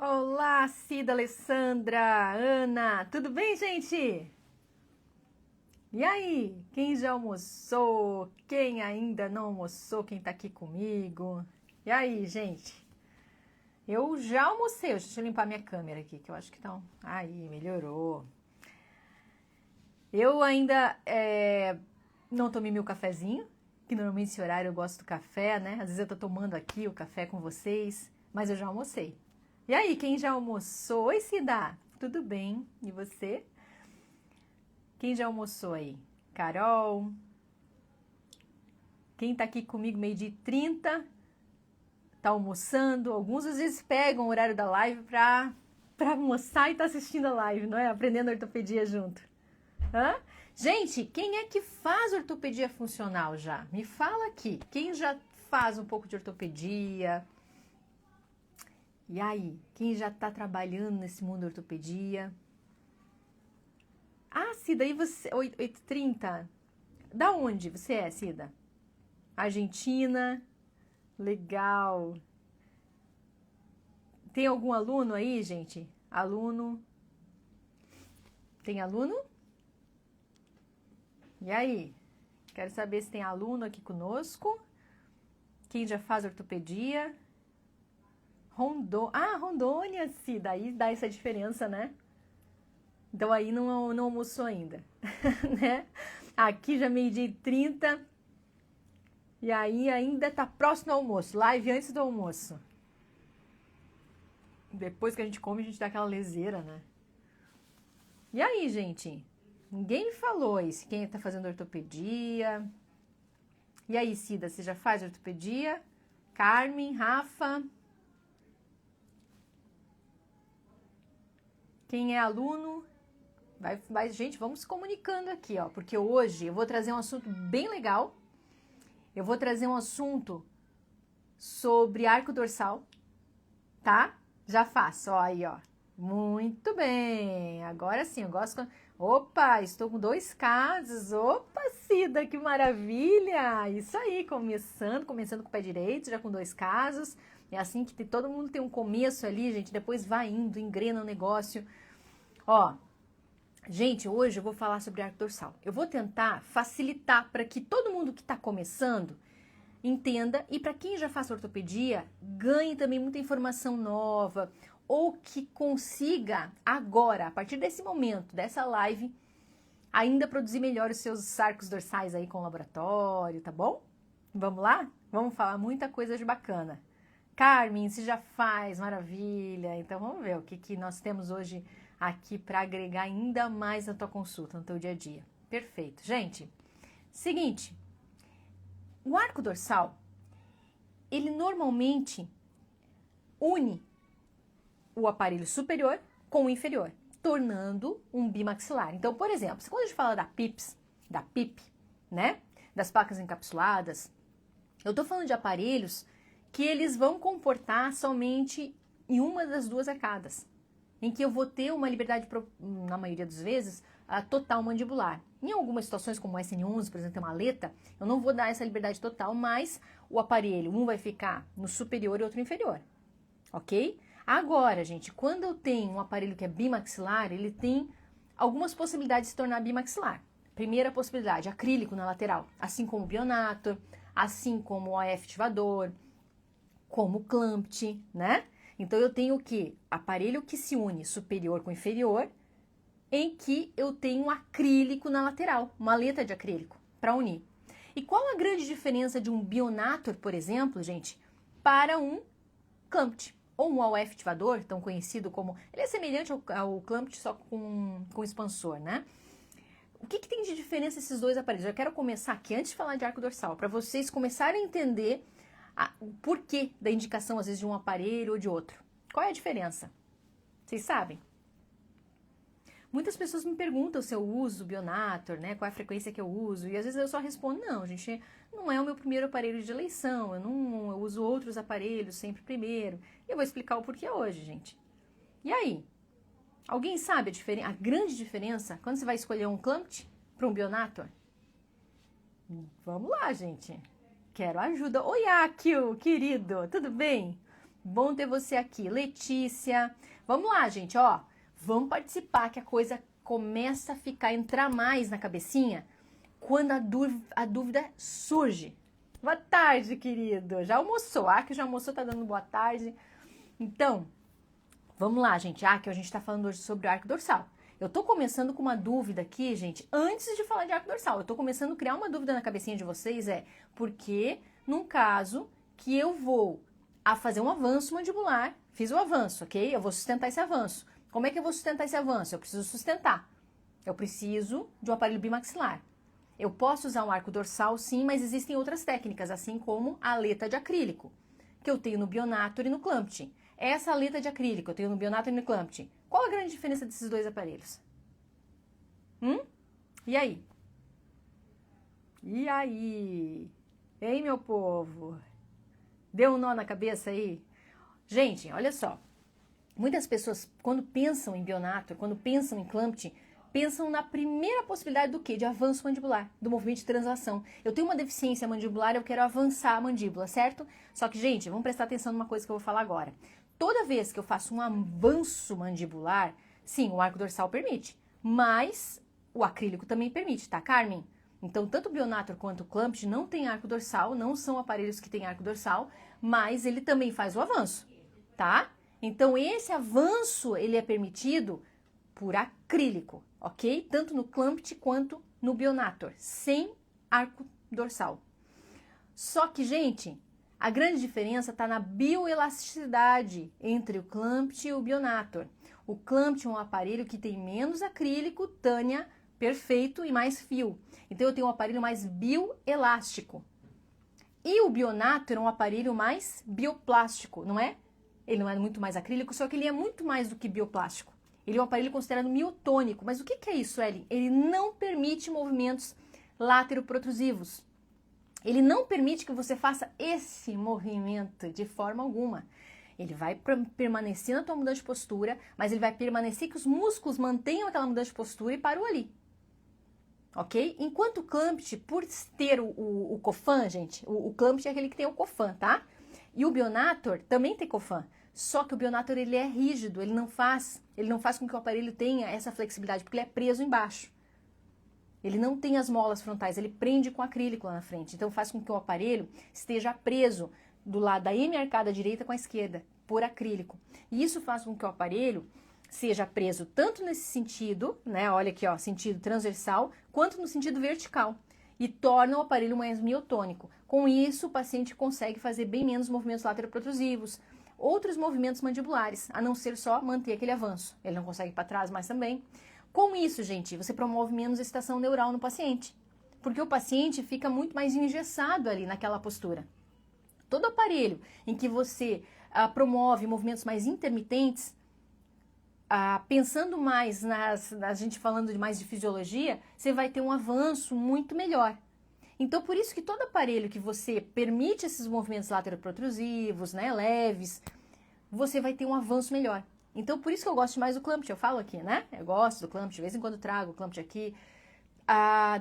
Olá, Cida, Alessandra, Ana, tudo bem, gente? E aí, quem já almoçou? Quem ainda não almoçou? Quem tá aqui comigo? E aí, gente? Eu já almocei, deixa eu limpar minha câmera aqui, que eu acho que tá. Aí, melhorou. Eu ainda não tomei meu cafezinho, que normalmente esse horário eu gosto do café, né? Às vezes eu tô tomando aqui o café com vocês, mas eu já almocei. E aí, quem já almoçou? Oi, Cida! Tudo bem? E você? Quem já almoçou aí? Carol? Quem tá aqui comigo meio-dia e 30? Tá almoçando? Alguns às vezes pegam o horário da live pra almoçar e tá assistindo a live, não é? Aprendendo ortopedia junto. Hã? Gente, quem é que faz ortopedia funcional já? Me fala aqui. Quem já faz um pouco de ortopedia? E aí? Quem já tá trabalhando nesse mundo da ortopedia? Ah, Cida, aí você. 8h30. Da onde você é, Cida? Argentina? Legal. Tem algum aluno aí, gente? Aluno? Tem aluno? E aí? Quero saber se tem aluno aqui conosco. Quem já faz ortopedia? Rondônia, Cida. Aí dá essa diferença, né? Então aí não almoçou ainda, né? Aqui já meio-dia e 30. E aí ainda tá próximo ao almoço. Live antes do almoço. Depois que a gente come, a gente dá aquela leseira, né? E aí, gente? Ninguém me falou aí se quem tá fazendo ortopedia. E aí, Cida, você já faz ortopedia? Carmen, Rafa? Quem é aluno? Gente, vamos se comunicando aqui, ó. Porque hoje eu vou trazer um assunto bem legal. Eu vou trazer um assunto sobre arco dorsal, tá? Já faço, ó, aí, ó. Muito bem. Agora sim, eu gosto. Opa, estou com 2 casos. Opa, Cida, que maravilha! Isso aí, começando com o pé direito, já com 2 casos. É assim que todo mundo tem um começo ali, gente. Depois vai indo, engrena o negócio. Ó, gente, hoje eu vou falar sobre arco dorsal. Eu vou tentar facilitar para que todo mundo que está começando entenda e para quem já faz ortopedia, ganhe também muita informação nova ou que consiga agora, a partir desse momento, dessa live, ainda produzir melhor os seus arcos dorsais aí com o laboratório, tá bom? Vamos lá? Vamos falar muita coisa de bacana. Carmen, você já faz, maravilha. Então vamos ver o que nós temos hoje aqui para agregar ainda mais na tua consulta, no teu dia a dia. Perfeito. Gente, seguinte, o arco dorsal, ele normalmente une o aparelho superior com o inferior, tornando um bimaxilar. Então, por exemplo, quando a gente fala da PIP, né, das placas encapsuladas, eu estou falando de aparelhos que eles vão comportar somente em uma das 2 arcadas, em que eu vou ter uma liberdade, na maioria das vezes, total mandibular. Em algumas situações, como o SN11, por exemplo, tem uma aleta, eu não vou dar essa liberdade total, mas o aparelho, um vai ficar no superior e outro inferior, ok? Agora, gente, quando eu tenho um aparelho que é bimaxilar, ele tem algumas possibilidades de se tornar bimaxilar. Primeira possibilidade, acrílico na lateral, assim como o Bionator, assim como o AF ativador, como o Clampt, né? Então eu tenho o quê? Aparelho que se une superior com inferior, em que eu tenho um acrílico na lateral, uma aleta de acrílico, para unir. E qual a grande diferença de um Bionator, por exemplo, gente, para um Clampt? Ou um AF ativador, tão conhecido como... Ele é semelhante ao Clampt, só com expansor, né? O que tem de diferença esses 2 aparelhos? Eu quero começar aqui, antes de falar de arco dorsal, para vocês começarem a entender o porquê da indicação, às vezes, de um aparelho ou de outro. Qual é a diferença? Vocês sabem? Muitas pessoas me perguntam se eu uso Bionator, né? Qual é a frequência que eu uso? E às vezes eu só respondo, não, gente, não é o meu primeiro aparelho de eleição. Eu uso outros aparelhos sempre primeiro. E eu vou explicar o porquê hoje, gente. E aí? Alguém sabe a grande diferença quando você vai escolher um Clampt para um Bionator? Vamos lá, gente. Quero ajuda. Oi, Akio, querido, tudo bem? Bom ter você aqui. Letícia. Vamos lá, gente, ó. Vamos participar que a coisa começa a entrar mais na cabecinha quando a dúvida surge. Boa tarde, querido. Já almoçou? Que já almoçou, tá dando boa tarde. Então, vamos lá, gente. Que a gente tá falando hoje sobre o arco dorsal. Eu tô começando com uma dúvida aqui, gente, antes de falar de arco dorsal. Eu tô começando a criar uma dúvida na cabecinha de vocês, porque num caso que eu vou a fazer um avanço mandibular, fiz o avanço, ok? Eu vou sustentar esse avanço. Como é que eu vou sustentar esse avanço? Eu preciso sustentar. Eu preciso de um aparelho bimaxilar. Eu posso usar um arco dorsal, sim, mas existem outras técnicas, assim como a aleta de acrílico, que eu tenho no Bionator e no Clampt. Essa aleta de acrílico eu tenho no Bionator e no Clampt. Qual a grande diferença desses dois aparelhos? E aí? E aí? Ei, meu povo? Deu um nó na cabeça aí? Gente, olha só. Muitas pessoas, quando pensam em Bionator, quando pensam em Clampt, pensam na primeira possibilidade do quê? De avanço mandibular, do movimento de translação. Eu tenho uma deficiência mandibular, eu quero avançar a mandíbula, certo? Só que, gente, vamos prestar atenção numa coisa que eu vou falar agora. Toda vez que eu faço um avanço mandibular, sim, o arco dorsal permite, mas o acrílico também permite, tá, Carmen? Então, tanto o Bionator quanto o Clampt não tem arco dorsal, não são aparelhos que têm arco dorsal, mas ele também faz o avanço, tá? Então, esse avanço, ele é permitido por acrílico, ok? Tanto no Clampt quanto no Bionator, sem arco dorsal. Só que, gente, a grande diferença está na bioelasticidade entre o Clampt e o Bionator. O Clampt é um aparelho que tem menos acrílico, tânia, perfeito e mais fio. Então, eu tenho um aparelho mais bioelástico. E o Bionator é um aparelho mais bioplástico, não é? Ele não é muito mais acrílico, só que ele é muito mais do que bioplástico. Ele é um aparelho considerado miotônico. Mas o que é isso, Ellen? Ele não permite movimentos lateroprotrusivos. Ele não permite que você faça esse movimento de forma alguma. Ele vai permanecer na tua mudança de postura, mas ele vai permanecer que os músculos mantenham aquela mudança de postura e param ali. Ok? Enquanto o Clampt, por ter o Cofan, gente, o Clampt é aquele que tem o Cofan, tá? E o Bionator também tem Cofan. Só que o Bionator, ele é rígido, ele não faz com que o aparelho tenha essa flexibilidade, porque ele é preso embaixo. Ele não tem as molas frontais, ele prende com acrílico lá na frente. Então faz com que o aparelho esteja preso do lado da hemiarcada direita com a esquerda, por acrílico. E isso faz com que o aparelho seja preso tanto nesse sentido, né? Olha aqui, ó, sentido transversal, quanto no sentido vertical. E torna o aparelho mais miotônico. Com isso, o paciente consegue fazer bem menos movimentos lateroprotrusivos, outros movimentos mandibulares, a não ser só manter aquele avanço. Ele não consegue ir para trás mais também. Com isso, gente, você promove menos excitação neural no paciente, porque o paciente fica muito mais engessado ali naquela postura. Todo aparelho em que você promove movimentos mais intermitentes, pensando mais a gente falando mais de fisiologia, você vai ter um avanço muito melhor. Então, por isso que todo aparelho que você permite esses movimentos lateroprotrusivos, né, leves, você vai ter um avanço melhor. Então, por isso que eu gosto mais do Clampt, eu falo aqui, né? Eu gosto do Clampt, de vez em quando trago o Clampt aqui.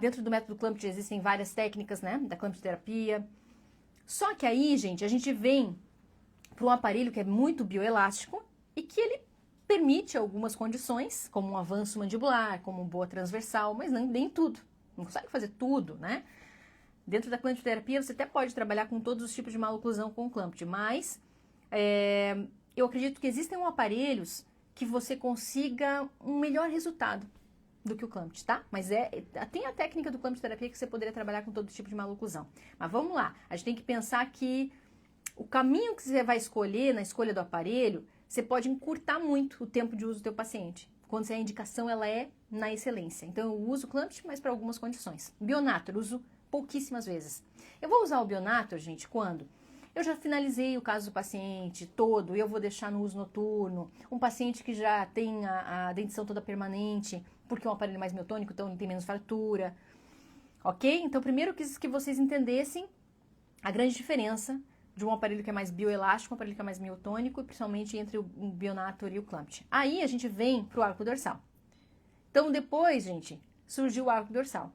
Dentro do método Clampt existem várias técnicas, né? Da Clampt terapia. Só que aí, gente, a gente vem para um aparelho que é muito bioelástico e que ele permite algumas condições, como um avanço mandibular, como uma boa transversal, mas nem tudo. Não consegue fazer tudo, né? Dentro da Clampt terapia, você até pode trabalhar com todos os tipos de maloclusão com o Clampt, mas eu acredito que existem aparelhos que você consiga um melhor resultado do que o Clampt, tá? Mas tem a técnica do Clampt terapia que você poderia trabalhar com todo tipo de maloclusão. Mas vamos lá, a gente tem que pensar que o caminho que você vai escolher na escolha do aparelho, você pode encurtar muito o tempo de uso do teu paciente, quando a indicação ela é na excelência. Então eu uso o Clampt, mas para algumas condições. Bionator, uso pouquíssimas vezes. Eu vou usar o Bionator, gente, quando eu já finalizei o caso do paciente todo e eu vou deixar no uso noturno. Um paciente que já tem a dentição toda permanente, porque é um aparelho mais miotônico, então ele tem menos fratura. Ok? Então, primeiro eu quis que vocês entendessem a grande diferença de um aparelho que é mais bioelástico, um aparelho que é mais miotônico, principalmente entre o Bionator e o Clampt. Aí a gente vem para o arco dorsal. Então, depois, gente, surgiu o arco dorsal.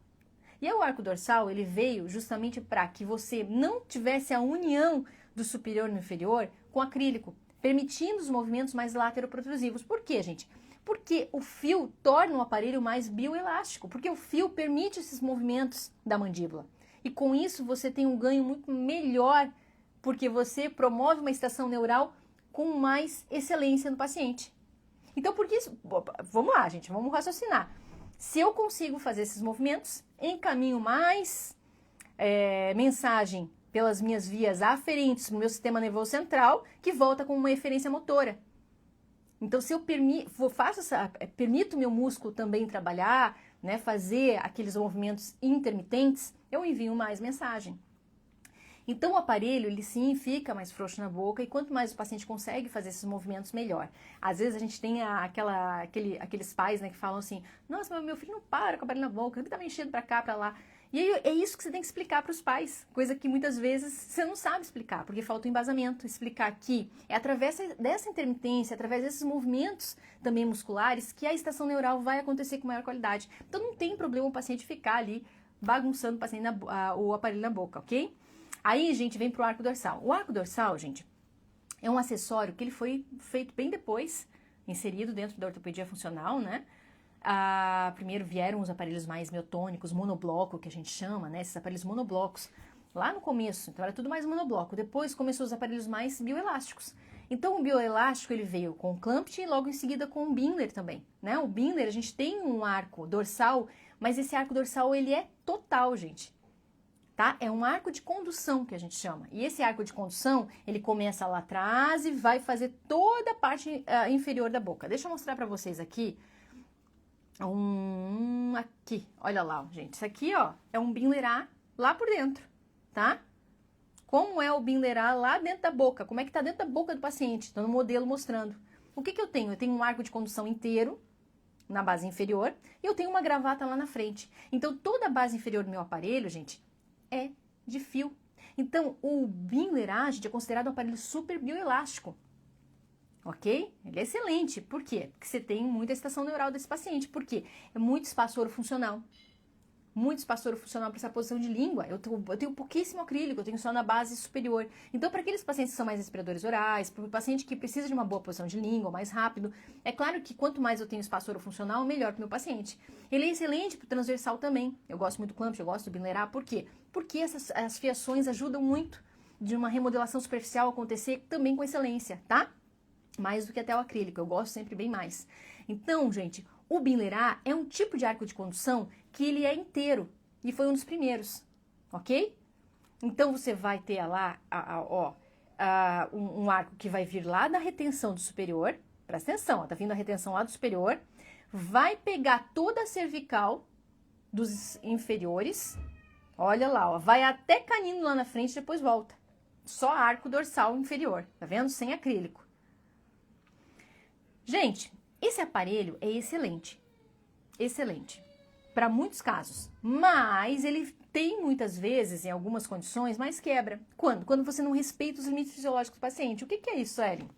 E o arco dorsal, ele veio justamente para que você não tivesse a união do superior no inferior com acrílico. permitindo os movimentos mais lateroprotrusivos. Por quê, gente? Porque o fio torna o aparelho mais bioelástico, porque o fio permite esses movimentos da mandíbula. E com isso você tem um ganho muito melhor, porque você promove uma estação neural com mais excelência no paciente. Então, por que isso? Vamos lá, gente, vamos raciocinar. Se eu consigo fazer esses movimentos, encaminho mais mensagem pelas minhas vias aferentes no meu sistema nervoso central, que volta com uma eferência motora. Então, se eu permito o meu músculo também trabalhar, né, fazer aqueles movimentos intermitentes, eu envio mais mensagem. Então, o aparelho, ele sim fica mais frouxo na boca e quanto mais o paciente consegue fazer esses movimentos, melhor. Às vezes a gente tem aqueles pais, né, que falam assim, nossa, meu filho não para com o aparelho na boca, ele tá me enchendo pra cá, pra lá. E aí, é isso que você tem que explicar para os pais, coisa que muitas vezes você não sabe explicar, porque falta o embasamento. Explicar que é através dessa intermitência, através desses movimentos também musculares, que a estação neural vai acontecer com maior qualidade. Então não tem problema o paciente ficar ali bagunçando o aparelho na boca, ok? Aí, gente, vem pro arco dorsal. O arco dorsal, gente, é um acessório que ele foi feito bem depois, inserido dentro da ortopedia funcional, né? Primeiro vieram os aparelhos mais miotônicos, monobloco, que a gente chama, né? Esses aparelhos monoblocos, lá no começo, então era tudo mais monobloco. Depois começou os aparelhos mais bioelásticos. Então o bioelástico ele veio com o Clamp e logo em seguida com o Binler também, né? O Binler, a gente tem um arco dorsal, mas esse arco dorsal ele é total, gente. Tá? É um arco de condução que a gente chama. E esse arco de condução, ele começa lá atrás e vai fazer toda a parte inferior da boca. Deixa eu mostrar para vocês aqui. Aqui, olha lá, gente. Isso aqui, ó, é um Binler A lá por dentro, tá? Como é o Binler A lá dentro da boca? Como é que tá dentro da boca do paciente? Tô no modelo mostrando. O que eu tenho? Eu tenho um arco de condução inteiro na base inferior e eu tenho uma gravata lá na frente. Então, toda a base inferior do meu aparelho, gente, é de fio. Então, o Binler A, gente, é considerado um aparelho super bioelástico. Ok? Ele é excelente. Por quê? Porque você tem muita estação neural desse paciente. Por quê? É muito espaço orofuncional. Muito espaço orofuncional para essa posição de língua. Eu tenho pouquíssimo acrílico, eu tenho só na base superior. Então, para aqueles pacientes que são mais respiradores orais, para o paciente que precisa de uma boa posição de língua, mais rápido, é claro que quanto mais eu tenho espaço orofuncional, melhor para o meu paciente. Ele é excelente para o transversal também. Eu gosto muito do Clamp, eu gosto do Binler A. Por quê? Porque as fiações ajudam muito de uma remodelação superficial acontecer também com excelência, tá? Mais do que até o acrílico, eu gosto sempre bem mais. Então, gente, o Binler A é um tipo de arco de condução que ele é inteiro e foi um dos primeiros, ok? Então, você vai ter lá, um arco que vai vir lá da retenção do superior, presta atenção, ó, tá vindo a retenção lá do superior, vai pegar toda a cervical dos inferiores, olha lá, ó, vai até canino lá na frente e depois volta. Só arco dorsal inferior, tá vendo? Sem acrílico. Gente, esse aparelho é excelente, para muitos casos, mas ele tem muitas vezes, em algumas condições, mais quebra. Quando? Quando você não respeita os limites fisiológicos do paciente. O que é isso, Ellen?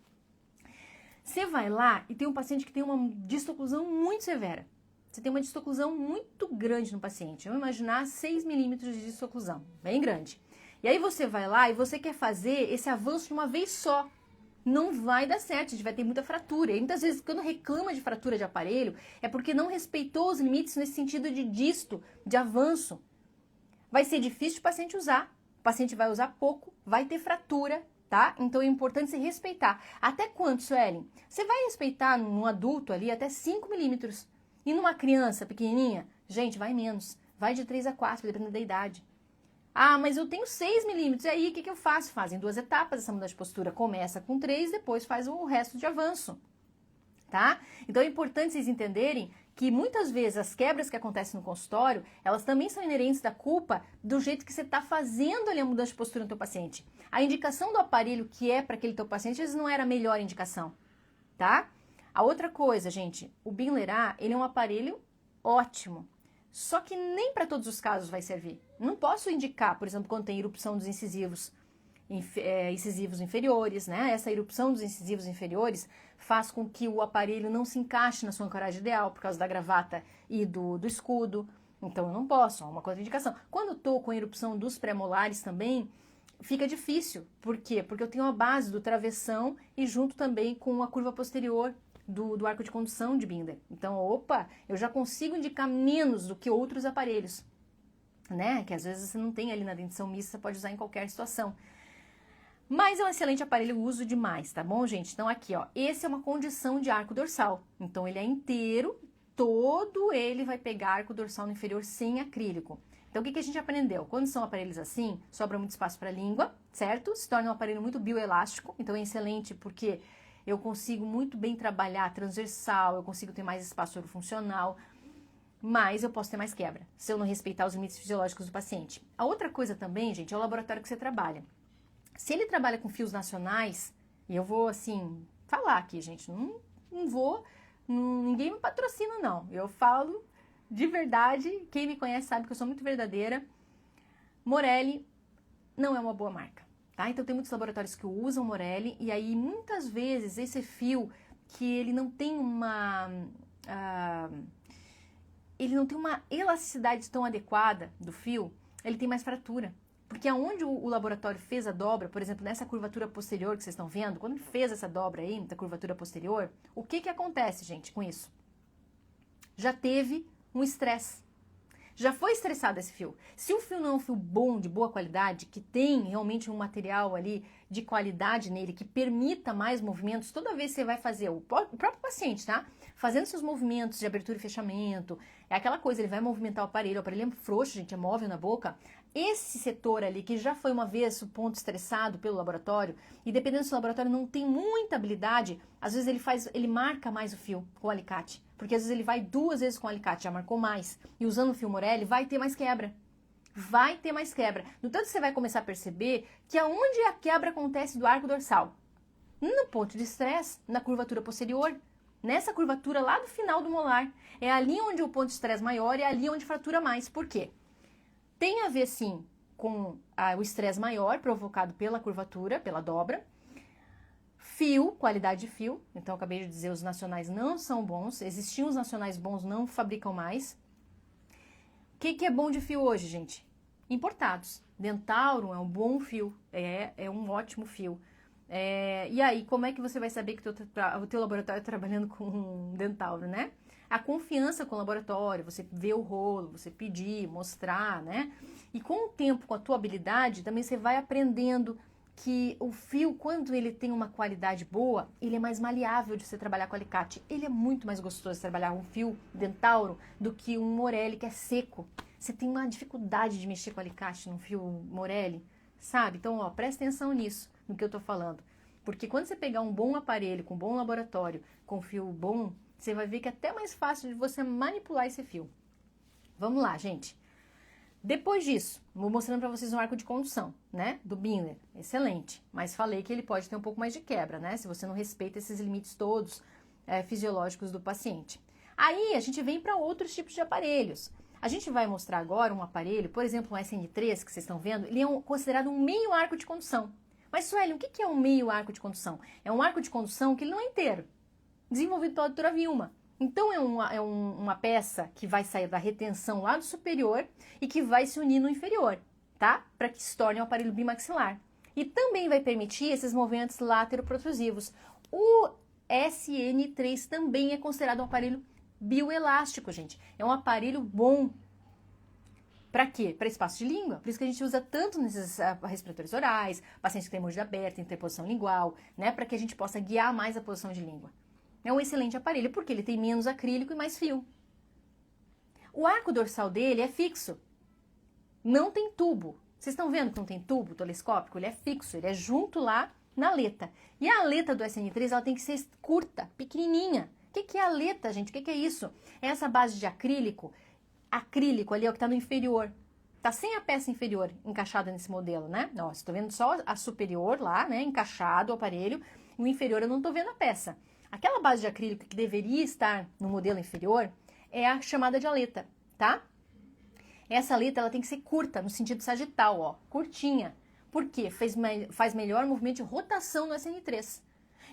Você vai lá e tem um paciente que tem uma distoclusão muito severa. Você tem uma distoclusão muito grande no paciente. Vamos imaginar 6 milímetros de distoclusão, bem grande. E aí você vai lá e você quer fazer esse avanço de uma vez só. Não vai dar certo, a gente vai ter muita fratura. E muitas vezes, quando reclama de fratura de aparelho, é porque não respeitou os limites nesse sentido de disto, de avanço. Vai ser difícil o paciente usar. O paciente vai usar pouco, vai ter fratura, tá? Então é importante você respeitar. Até quanto, Suelen? Você vai respeitar num adulto ali até 5 milímetros. E numa criança pequenininha? Gente, vai menos. Vai de 3 a 4, dependendo da idade. Ah, mas eu tenho 6 milímetros, e aí o que eu faço? Fazem 2 etapas essa mudança de postura. Começa com 3, depois faz o resto de avanço, tá? Então é importante vocês entenderem que muitas vezes as quebras que acontecem no consultório, elas também são inerentes da culpa do jeito que você está fazendo ali a mudança de postura no teu paciente. A indicação do aparelho que é para aquele teu paciente, às vezes não era a melhor indicação, tá? A outra coisa, gente, o Binler A, ele é um aparelho ótimo. Só que nem para todos os casos vai servir. Não posso indicar, por exemplo, quando tem erupção dos incisivos inferiores, né? Essa erupção dos incisivos inferiores faz com que o aparelho não se encaixe na sua ancoragem ideal por causa da gravata e do escudo. Então, eu não posso, é uma contraindicação. Quando eu estou com a erupção dos pré-molares também, fica difícil. Por quê? Porque eu tenho a base do travessão e junto também com a curva posterior do arco de condução de Binder. Então, opa, eu já consigo indicar menos do que outros aparelhos, né? Que às vezes você não tem ali na dentição mista, você pode usar em qualquer situação. Mas é um excelente aparelho, eu uso demais, tá bom, gente? Então aqui, ó, esse é uma condição de arco dorsal. Então ele é inteiro, todo ele vai pegar arco dorsal no inferior sem acrílico. Então o que a gente aprendeu? Quando são aparelhos assim, sobra muito espaço para a língua, certo? Se torna um aparelho muito bioelástico, então é excelente porque eu consigo muito bem trabalhar transversal, eu consigo ter mais espaço funcional, mas eu posso ter mais quebra, se eu não respeitar os limites fisiológicos do paciente. A outra coisa também, gente, é o laboratório que você trabalha. Se ele trabalha com fios nacionais, e eu vou, assim, falar aqui, gente, não vou, ninguém me patrocina, não. Eu falo de verdade, quem me conhece sabe que eu sou muito verdadeira. Morelli não é uma boa marca, tá? Então tem muitos laboratórios que usam Morelli, e aí muitas vezes esse fio que ele não tem uma elasticidade tão adequada do fio, ele tem mais fratura. Porque aonde o laboratório fez a dobra, por exemplo, nessa curvatura posterior que vocês estão vendo, quando ele fez essa dobra aí, na curvatura posterior, o que acontece, gente, com isso? Já teve um estresse. Já foi estressado esse fio. Se o fio não é um fio bom, de boa qualidade, que tem realmente um material ali de qualidade nele, que permita mais movimentos, toda vez que você vai fazer, o próprio paciente, tá? Fazendo seus movimentos de abertura e fechamento, é aquela coisa, ele vai movimentar o aparelho é frouxo, gente, é móvel na boca. Esse setor ali, que já foi uma vez o ponto estressado pelo laboratório, e dependendo se o laboratório não tem muita habilidade, às vezes ele marca mais o fio com o alicate. Porque às vezes ele vai 2 vezes com o alicate, já marcou mais. E usando o fio Morelli, vai ter mais quebra. Vai ter mais quebra. No tanto, você vai começar a perceber que aonde a quebra acontece do arco dorsal? No ponto de estresse, na curvatura posterior. Nessa curvatura lá do final do molar. É ali onde o ponto de estresse maior, é ali onde fratura mais. Por quê? Tem a ver, sim, com o estresse maior provocado pela curvatura, pela dobra. Fio, qualidade de fio. Então, eu acabei de dizer, os nacionais não são bons. Existiam os nacionais bons, não fabricam mais. O que é bom de fio hoje, gente? Importados. Dentauro é um bom fio, é um ótimo fio. E aí, como é que você vai saber que o teu laboratório está trabalhando com um Dentauro, né? A confiança com o laboratório, você vê o rolo, você pedir, mostrar, né? E com o tempo, com a tua habilidade, também você vai aprendendo que o fio, quando ele tem uma qualidade boa, ele é mais maleável de você trabalhar com alicate. Ele é muito mais gostoso de trabalhar um fio Dentauro do que um Morelli, que é seco. Você tem uma dificuldade de mexer com alicate num fio Morelli, sabe? Então, ó, presta atenção nisso, no que eu tô falando. Porque quando você pegar um bom aparelho, com um bom laboratório, com fio bom, você vai ver que é até mais fácil de você manipular esse fio. Vamos lá, gente. Depois disso, vou mostrando para vocês um arco de condução, né, do Binder, excelente, mas falei que ele pode ter um pouco mais de quebra, né, se você não respeita esses limites todos fisiológicos do paciente. Aí a gente vem para outros tipos de aparelhos. A gente vai mostrar agora um aparelho, por exemplo, um SN3, que vocês estão vendo, ele é considerado um meio arco de condução. Mas, Sueli, o que é um meio arco de condução? É um arco de condução que ele não é inteiro, desenvolvido pela doutora Vilma. Então, é uma peça que vai sair da retenção lá do superior e que vai se unir no inferior, tá? Para que se torne um aparelho bimaxilar. E também vai permitir esses movimentos lateroprotrusivos. O SN3 também é considerado um aparelho bioelástico, gente. É um aparelho bom. Para quê? Para espaço de língua. Por isso que a gente usa tanto nesses respiradores orais, pacientes que têm mordida aberta, interposição lingual, né? Para que a gente possa guiar mais a posição de língua. É um excelente aparelho, porque ele tem menos acrílico e mais fio. O arco dorsal dele é fixo. Não tem tubo. Vocês estão vendo que não tem tubo telescópico? Ele é fixo, ele é junto lá na aleta. E a aleta do SN3, ela tem que ser curta, pequenininha. O que é a aleta, gente? O que é isso? É essa base de acrílico. Acrílico ali é o que está no inferior. Está sem a peça inferior encaixada nesse modelo, né? Ó, estou vendo só a superior lá, né? Encaixado o aparelho. O inferior eu não estou vendo a peça. Aquela base de acrílico que deveria estar no modelo inferior é a chamada de aleta, tá? Essa aleta ela tem que ser curta, no sentido sagital, ó, curtinha. Por quê? Faz melhor movimento de rotação no SN3.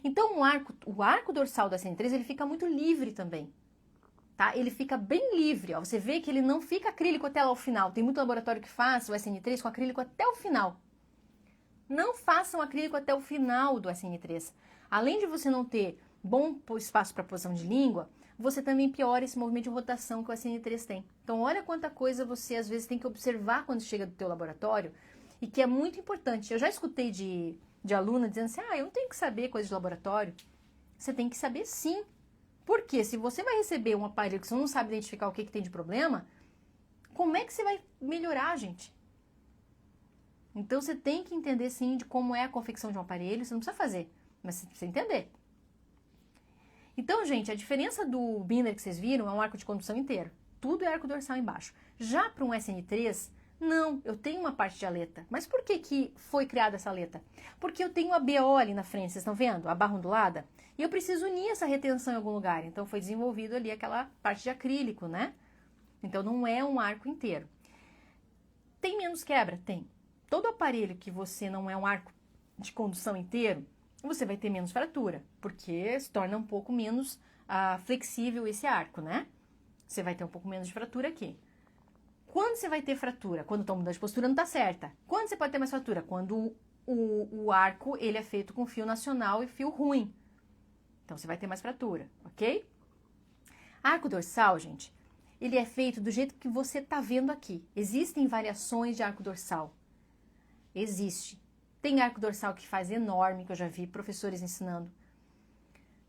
Então, o arco dorsal do SN3 ele fica muito livre também, tá? Ele fica bem livre, ó. Você vê que ele não fica acrílico até lá o final. Tem muito laboratório que faz o SN3 com acrílico até o final. Não façam acrílico até o final do SN3. Além de você não ter bom espaço para posição de língua, você também piora esse movimento de rotação que o SN3 tem. Então, olha quanta coisa você às vezes tem que observar quando chega do teu laboratório e que é muito importante. Eu já escutei de aluna dizendo assim, eu não tenho que saber coisa de laboratório. Você tem que saber sim. Porque se você vai receber um aparelho que você não sabe identificar o que tem de problema, como é que você vai melhorar, gente? Então, você tem que entender, sim, de como é a confecção de um aparelho. Você não precisa fazer, mas você precisa entender. Então, gente, a diferença do Binder que vocês viram é um arco de condução inteiro. Tudo é arco dorsal embaixo. Já para um SN3, não, eu tenho uma parte de aleta. Mas por que foi criada essa aleta? Porque eu tenho a BO ali na frente, vocês estão vendo? A barra ondulada. E eu preciso unir essa retenção em algum lugar. Então, foi desenvolvido ali aquela parte de acrílico, né? Então, não é um arco inteiro. Tem menos quebra? Tem. Todo aparelho que você não é um arco de condução inteiro, você vai ter menos fratura, porque se torna um pouco menos flexível esse arco, né? Você vai ter um pouco menos de fratura aqui. Quando você vai ter fratura? Quando a mudança de postura não está certa. Quando você pode ter mais fratura? Quando o arco ele é feito com fio nacional e fio ruim. Então, você vai ter mais fratura, ok? Arco dorsal, gente, ele é feito do jeito que você está vendo aqui. Existem variações de arco dorsal. Existe. Tem arco dorsal que faz enorme, que eu já vi professores ensinando.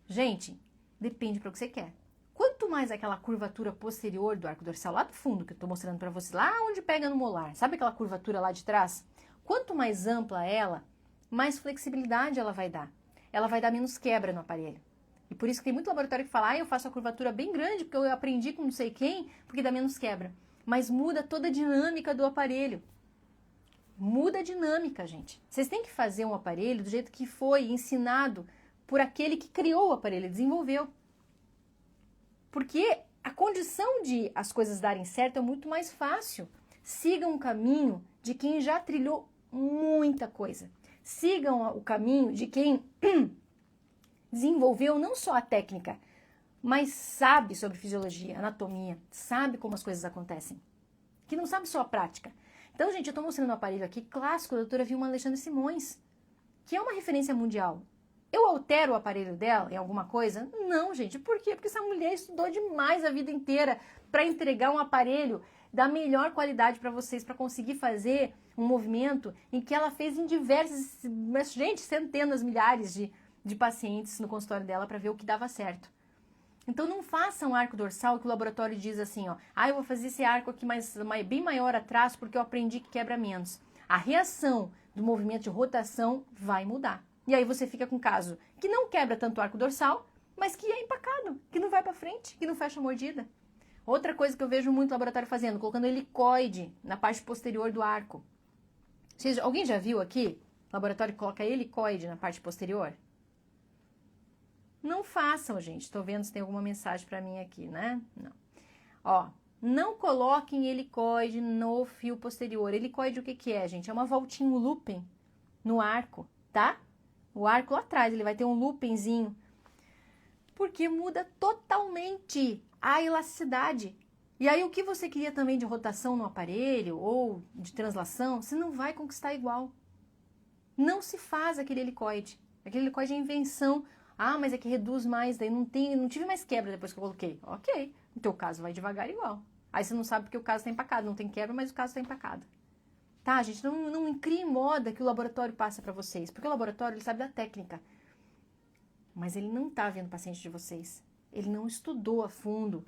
Gente, depende para o que você quer. Quanto mais aquela curvatura posterior do arco dorsal, lá do fundo, que eu estou mostrando para você, lá onde pega no molar, sabe aquela curvatura lá de trás? Quanto mais ampla ela, mais flexibilidade ela vai dar. Ela vai dar menos quebra no aparelho. E por isso que tem muito laboratório que fala, eu faço a curvatura bem grande, porque eu aprendi com não sei quem, porque dá menos quebra. Mas muda toda a dinâmica do aparelho. Muda a dinâmica, gente. Vocês têm que fazer um aparelho do jeito que foi ensinado por aquele que criou o aparelho, desenvolveu. Porque a condição de as coisas darem certo é muito mais fácil. Sigam o caminho de quem já trilhou muita coisa. Sigam o caminho de quem desenvolveu não só a técnica, mas sabe sobre fisiologia, anatomia, sabe como as coisas acontecem. Que não sabe só a prática. Então, gente, eu estou mostrando um aparelho aqui clássico da doutora Vilma Alexandre Simões, que é uma referência mundial. Eu altero o aparelho dela em alguma coisa? Não, gente. Por quê? Porque essa mulher estudou demais a vida inteira para entregar um aparelho da melhor qualidade para vocês, para conseguir fazer um movimento em que ela fez em diversas, gente, centenas, milhares de pacientes no consultório dela para ver o que dava certo. Então, não faça um arco dorsal que o laboratório diz assim, eu vou fazer esse arco aqui bem maior atrás porque eu aprendi que quebra menos. A reação do movimento de rotação vai mudar. E aí você fica com um caso que não quebra tanto o arco dorsal, mas que é empacado, que não vai para frente, que não fecha a mordida. Outra coisa que eu vejo muito o laboratório fazendo, colocando helicoide na parte posterior do arco. Alguém já viu aqui? O laboratório coloca helicoide na parte posterior? Não façam, gente. Estou vendo se tem alguma mensagem para mim aqui, né? Não. Não coloquem helicoide no fio posterior. Helicoide o que é, gente? É uma voltinha, um looping no arco, tá? O arco lá atrás, ele vai ter um loopingzinho. Porque muda totalmente a elasticidade. E aí, o que você queria também de rotação no aparelho ou de translação, você não vai conquistar igual. Não se faz aquele helicoide. Aquele helicoide é invenção. Mas é que reduz mais, daí não tive mais quebra depois que eu coloquei. Ok, no teu caso vai devagar igual. Aí você não sabe porque o caso está empacado, não tem quebra, mas o caso está empacado. Tá, gente, não crie moda que o laboratório passa para vocês, porque o laboratório ele sabe da técnica. Mas ele não está vendo o paciente de vocês. Ele não estudou a fundo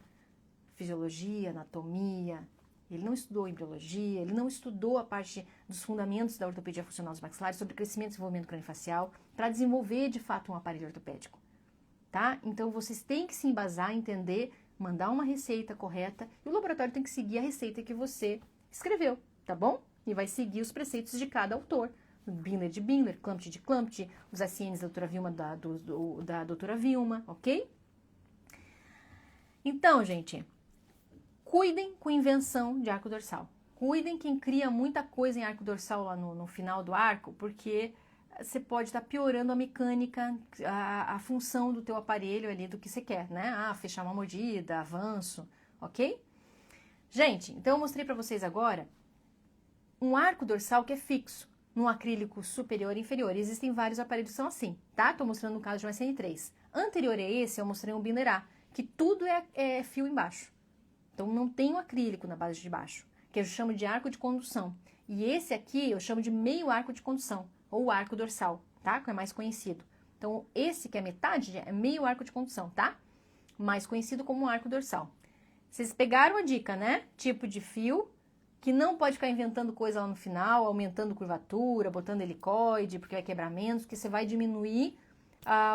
fisiologia, anatomia, ele não estudou embriologia, ele não estudou a parte dos fundamentos da ortopedia funcional dos maxilares, sobre crescimento e desenvolvimento craniofacial, para desenvolver de fato um aparelho ortopédico, tá? Então vocês têm que se embasar, entender, mandar uma receita correta e o laboratório tem que seguir a receita que você escreveu, tá bom? E vai seguir os preceitos de cada autor. Binder de Binder, Clampett de Clampett, os SNs da doutora Vilma da doutora Vilma, ok? Então, gente, cuidem com invenção de arco dorsal. Cuidem quem cria muita coisa em arco dorsal lá no final do arco, porque você pode estar piorando a mecânica, a função do teu aparelho ali, do que você quer, né? Fechar uma mordida, avanço, ok? Gente, então eu mostrei para vocês agora um arco dorsal que é fixo. no acrílico superior e inferior. Existem vários aparelhos que são assim, tá? Tô mostrando o caso de um SN3. Anterior a esse, eu mostrei um Binerá, que tudo é fio embaixo. Então, não tem o acrílico na base de baixo, que eu chamo de arco de condução. E esse aqui eu chamo de meio arco de condução, ou arco dorsal, tá? Que é mais conhecido. Então, esse que é metade é meio arco de condução, tá? Mais conhecido como arco dorsal. Vocês pegaram a dica, né? Tipo de fio, que não pode ficar inventando coisa lá no final, aumentando curvatura, botando helicoide, porque vai quebrar menos, porque você vai diminuir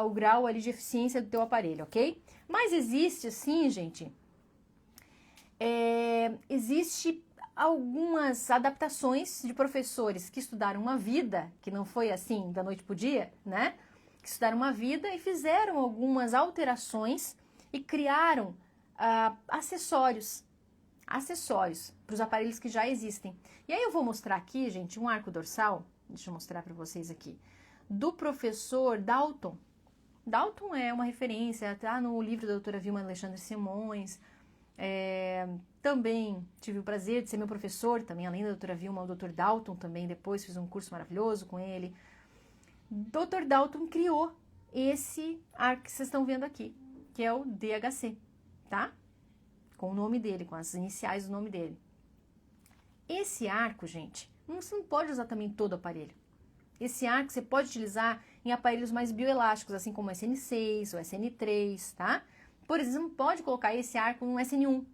o grau ali de eficiência do teu aparelho, ok? Mas existe, sim, gente, existe algumas adaptações de professores que estudaram uma vida, que não foi assim da noite pro dia, né? Que estudaram uma vida e fizeram algumas alterações e criaram acessórios para os aparelhos que já existem. E aí eu vou mostrar aqui, gente, um arco dorsal, deixa eu mostrar para vocês aqui, do professor Dalton. Dalton é uma referência, tá no livro da doutora Vilma Alexandre Simões. Também tive o prazer de ser meu professor, também além da doutora Vilma, o doutor Dalton também, depois fiz um curso maravilhoso com ele. Dr. Dalton criou esse arco que vocês estão vendo aqui, que é o DHC, tá? Com o nome dele, com as iniciais do nome dele. Esse arco, gente, você não pode usar também em todo o aparelho. Esse arco você pode utilizar em aparelhos mais bioelásticos, assim como o SN6 ou SN3, tá? Por exemplo, você não pode colocar esse arco no SN1.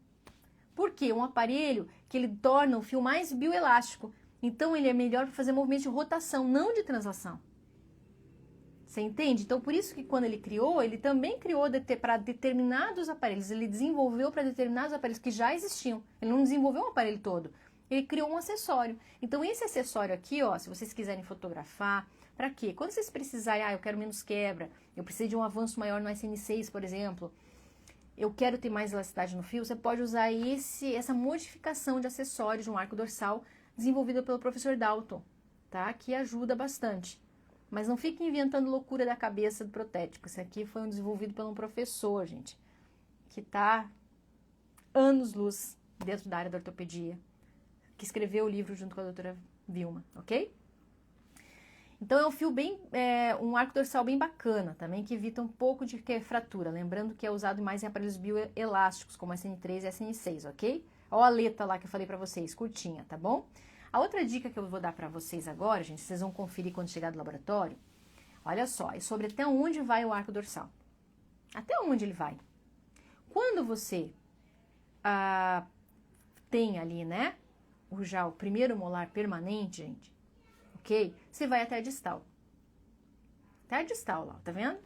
Por quê? Um aparelho que ele torna o fio mais bioelástico. Então, ele é melhor para fazer movimentos de rotação, não de translação. Você entende? Então, por isso que quando ele criou, ele também criou para determinados aparelhos. Ele desenvolveu para determinados aparelhos que já existiam. Ele não desenvolveu um aparelho todo. Ele criou um acessório. Então, esse acessório aqui, ó, se vocês quiserem fotografar, para quê? Quando vocês precisarem, eu quero menos quebra, eu preciso de um avanço maior no SN6, por exemplo, eu quero ter mais elasticidade no fio, você pode usar essa modificação de acessórios de um arco dorsal desenvolvida pelo professor Dalton, tá? Que ajuda bastante. Mas não fique inventando loucura da cabeça do protético. Esse aqui foi desenvolvido por um professor, gente, que está anos-luz dentro da área da ortopedia, que escreveu o livro junto com a doutora Vilma, ok? Então, é um fio um arco dorsal bem bacana também, que evita um pouco de fratura. Lembrando que é usado mais em aparelhos bioelásticos, como SN3 e SN6, ok? Olha a aleta lá que eu falei pra vocês, curtinha, tá bom? A outra dica que eu vou dar pra vocês agora, gente, vocês vão conferir quando chegar do laboratório, olha só, é sobre até onde vai o arco dorsal. Até onde ele vai? Quando você tem ali, né, já o primeiro molar permanente, gente, ok? Você vai até a distal. Até a distal lá, tá vendo?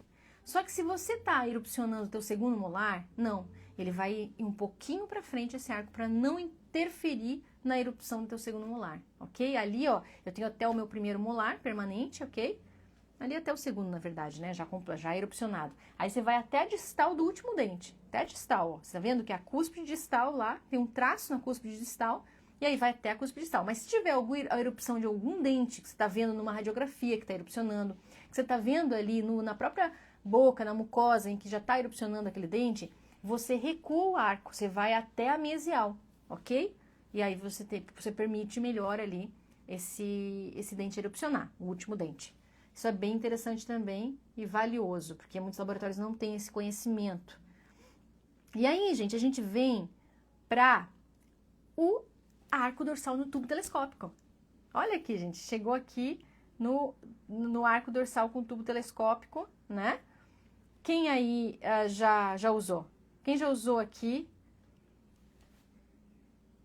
Só que se você tá erupcionando o teu segundo molar, não. Ele vai ir um pouquinho pra frente esse arco para não interferir na erupção do teu segundo molar, ok? Ali, ó, eu tenho até o meu primeiro molar permanente, ok? Ali até o segundo, na verdade, né? Já erupcionado. Aí você vai até a distal do último dente. Até a distal, ó. Você tá vendo que a cúspide distal lá, tem um traço na cúspide distal, e aí vai até a cúspide distal. Mas se tiver a erupção de algum dente que você está vendo numa radiografia que está erupcionando, que você está vendo ali na própria boca, na mucosa, em que já está erupcionando aquele dente, você recua o arco, você vai até a mesial, ok? E aí você permite melhor ali esse dente erupcionar, o último dente. Isso é bem interessante também e valioso, porque muitos laboratórios não têm esse conhecimento. E aí, gente, a gente vem para o arco dorsal no tubo telescópico. Olha aqui, gente, chegou aqui no arco dorsal com tubo telescópico, né? Quem aí já usou? Quem já usou aqui?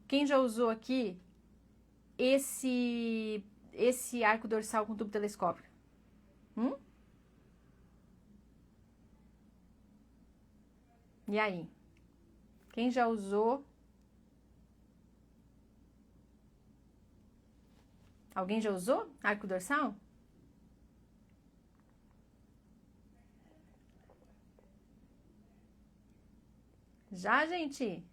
Quem já usou aqui esse arco dorsal com tubo telescópico? E aí? Quem já usou? Alguém já usou arco dorsal? Já, gente?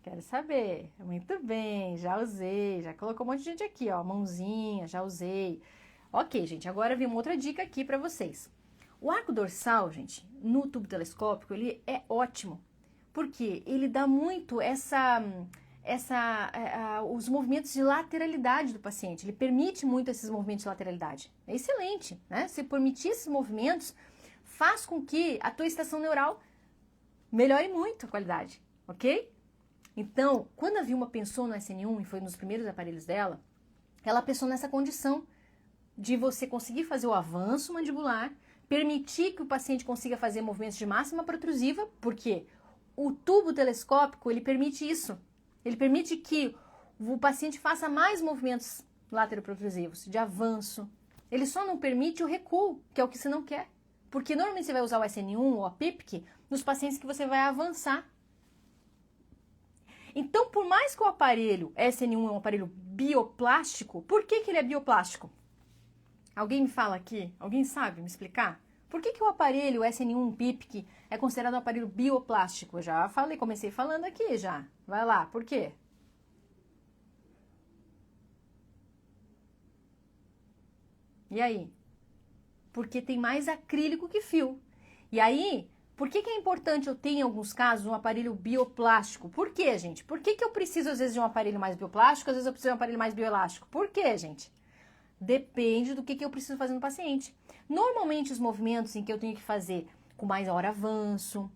Quero saber. Muito bem, já usei. Já colocou um monte de gente aqui, ó. Mãozinha, já usei. Ok, gente, agora vem uma outra dica aqui para vocês. O arco dorsal, gente, no tubo telescópico, ele é ótimo. Porque ele dá muito os movimentos de lateralidade do paciente. Ele permite muito esses movimentos de lateralidade. É excelente, né? Se permitir esses movimentos, faz com que a tua estação neural melhore muito a qualidade, ok? Então, quando a Vilma pensou no SN1, e foi nos primeiros aparelhos dela, ela pensou nessa condição de você conseguir fazer o avanço mandibular, permitir que o paciente consiga fazer movimentos de máxima protrusiva, porque o tubo telescópico, ele permite isso. Ele permite que o paciente faça mais movimentos lateroprotrusivos, de avanço. Ele só não permite o recuo, que é o que você não quer. Porque normalmente você vai usar o SN1 ou a PIPC nos pacientes que você vai avançar. Então, por mais que o aparelho SN1 é um aparelho bioplástico, por que ele é bioplástico? Alguém me fala aqui? Alguém sabe me explicar? Por que o aparelho SN1 PIPC é considerado um aparelho bioplástico? Eu já falei, comecei falando aqui já. Vai lá, por quê? E aí? Porque tem mais acrílico que fio. E aí, por que é importante eu ter, em alguns casos, um aparelho bioplástico? Por quê, gente? Por que eu preciso, às vezes, de um aparelho mais bioplástico, às vezes eu preciso de um aparelho mais bioelástico? Por quê, gente? Depende do que eu preciso fazer no paciente. Normalmente, os movimentos em que eu tenho que fazer com maior avanço,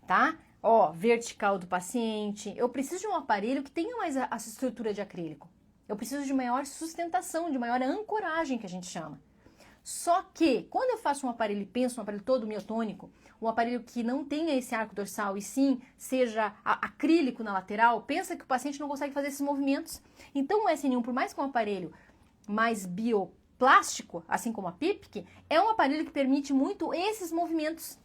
tá? Ó, vertical do paciente. Eu preciso de um aparelho que tenha mais essa estrutura de acrílico. Eu preciso de maior sustentação, de maior ancoragem, que a gente chama. Só que, quando eu faço um aparelho e penso um aparelho todo miotônico, um aparelho que não tenha esse arco dorsal e sim seja acrílico na lateral, pensa que o paciente não consegue fazer esses movimentos. Então, o SN1, por mais que um aparelho mais bioplástico, assim como a PIPC, é um aparelho que permite muito esses movimentos